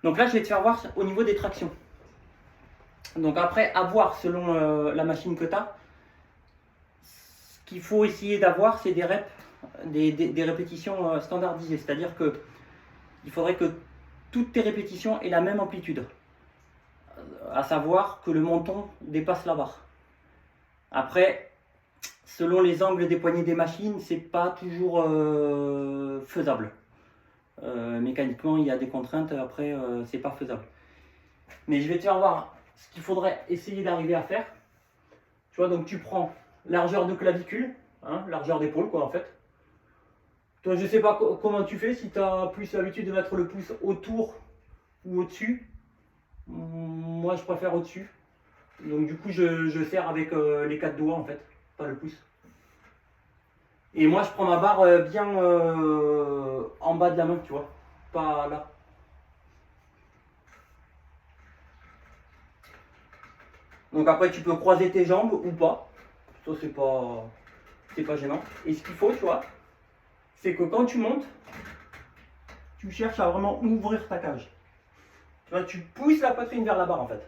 Donc là, je vais te faire voir au niveau des tractions. Donc après, à voir selon la machine que tu as. Ce qu'il faut essayer d'avoir, c'est des reps, des répétitions standardisées. C'est-à-dire que il faudrait que toutes tes répétitions aient la même amplitude. À savoir que le menton dépasse la barre. Après, selon les angles des poignées des machines, c'est pas toujours faisable. Mécaniquement, il y a des contraintes, après, c'est pas faisable. Mais je vais te faire voir ce qu'il faudrait essayer d'arriver à faire. Tu vois, donc tu prends largeur de clavicule, hein, largeur d'épaule, quoi, en fait. Toi, je sais pas comment tu fais, si tu as plus l'habitude de mettre le pouce autour ou au-dessus. Moi, je préfère au-dessus. Donc, du coup, je serre avec les 4 doigts, en fait, pas le pouce. Et moi, je prends ma barre bien en bas de la main, tu vois, pas là. Donc après, tu peux croiser tes jambes ou pas. Ça, c'est pas gênant. Et ce qu'il faut, tu vois, c'est que quand tu montes, tu cherches à vraiment ouvrir ta cage. Tu vois, tu pousses la poitrine vers la barre, en fait.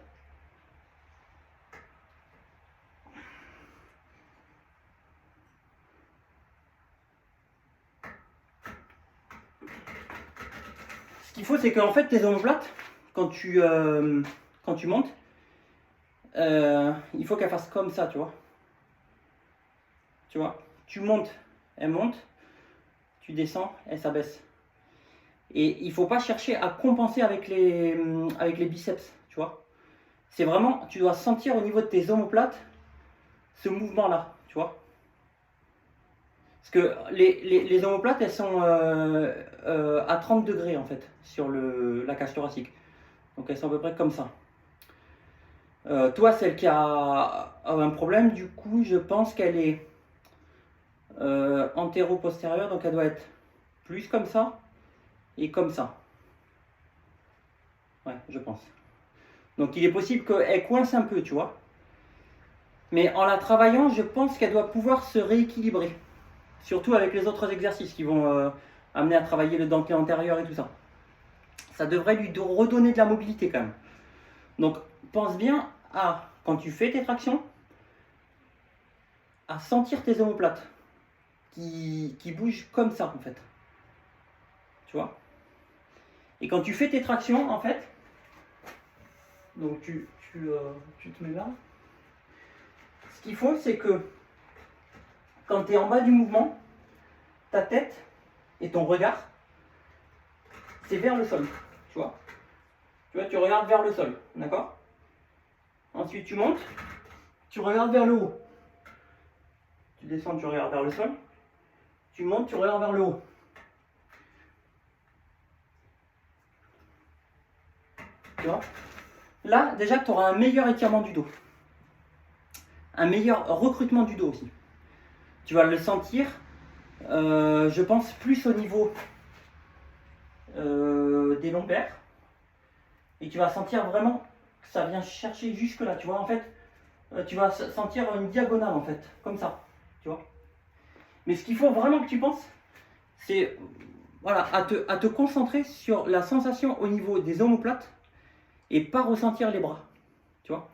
Ce qu'il faut, c'est qu'en fait, tes omoplates, quand tu montes, il faut qu'elles fassent comme ça, tu vois. Tu vois, tu montes, elle monte, tu descends, elle s'abaisse. Et il ne faut pas chercher à compenser avec les biceps, tu vois. C'est vraiment, tu dois sentir au niveau de tes omoplates ce mouvement-là, tu vois. Parce que les omoplates, elles sont à 30 degrés en fait sur la cage thoracique. Donc elles sont à peu près comme ça. Toi, celle qui a un problème, du coup, je pense qu'elle est antéro-postérieure, donc elle doit être plus comme ça et comme ça. Ouais, je pense. Donc il est possible qu'elle coince un peu, tu vois. Mais en la travaillant, je pense qu'elle doit pouvoir se rééquilibrer. Surtout avec les autres exercices qui vont amener à travailler le dentelé antérieur et tout ça. Ça devrait lui redonner de la mobilité quand même. Donc pense bien à, quand tu fais tes tractions, à sentir tes omoplates qui bougent comme ça en fait. Tu vois. Et quand tu fais tes tractions en fait, donc tu te mets là. Ce qu'il faut, c'est que quand tu es en bas du mouvement, ta tête et ton regard, c'est vers le sol. Tu vois, tu regardes vers le sol, d'accord? Ensuite, tu montes, tu regardes vers le haut. Tu descends, tu regardes vers le sol. Tu montes, tu regardes vers le haut. Tu vois? Là, déjà, tu auras un meilleur étirement du dos. Un meilleur recrutement du dos aussi. Tu vas le sentir, je pense, plus au niveau des lombaires. Et tu vas sentir vraiment que ça vient chercher jusque là. Tu vois, en fait, tu vas sentir une diagonale, en fait, comme ça. Tu vois? Mais ce qu'il faut vraiment que tu penses, c'est voilà, à te concentrer sur la sensation au niveau des omoplates et pas ressentir les bras. Tu vois?